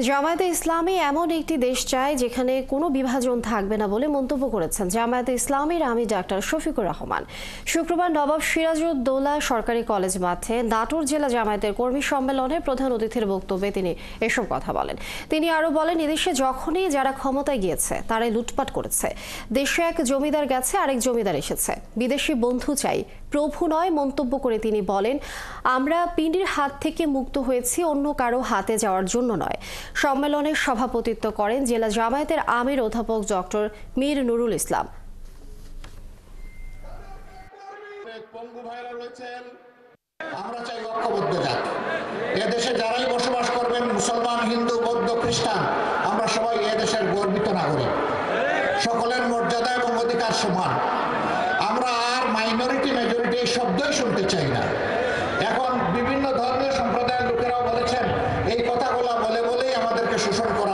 জামায়াতে ইসলামী এমন একটি দেশ চায় যেখানে কোনো বিভাজন থাকবে না বলে মন্তব্য করেছেন জামায়াতে ইসলামীর আমির ডাক্তার শফিকুর রহমান। শুক্রবার নবাব সিরাজউদ্দৌলা সরকারি কলেজ মাঠে নাটোর জেলা জামায়াতের কর্মী সম্মেলনে প্রধান অতিথির বক্তব্যে তিনি এসব কথা বলেন। তিনি আরও বলেন, এদেশে যখনই যারা ক্ষমতায় গিয়েছে তারাই লুটপাট করেছে। দেশে এক জমিদার গেছে, আরেক জমিদার এসেছে। বিদেশি বন্ধু চাই, প্রভু নয়। মন্তব্য করে তিনি বলেন, আমরা পিণ্ডির হাত থেকে মুক্ত হয়েছি, অন্য কারো হাতে যাওয়ার জন্য নয়। সম্মেলনে সভাপতিত্ব করেন জেলা জামায়াতের আমির অধ্যাপক ডক্টর মীর নুরুল ইসলাম। আমরা চাই ঐক্যবদ্ধ জাতি। এদেশে যারাই বসবাস করবেন, মুসলমান, হিন্দু, বৌদ্ধ, খ্রিস্টান, আমরা সবাই এদেশের গর্বিত নাগরিক। সকলের মর্যাদা এবং অধিকার সমান। আমরা আর মাইনরিটি মেজরিটি এই শব্দই শুনতে চাই না। এখন বিভিন্ন ধর্মীয় সম্প্রদায়ের লোকেরাও বলেছেন এই কথাগুলো বলে বলেই আমাদেরকে শোষণ করা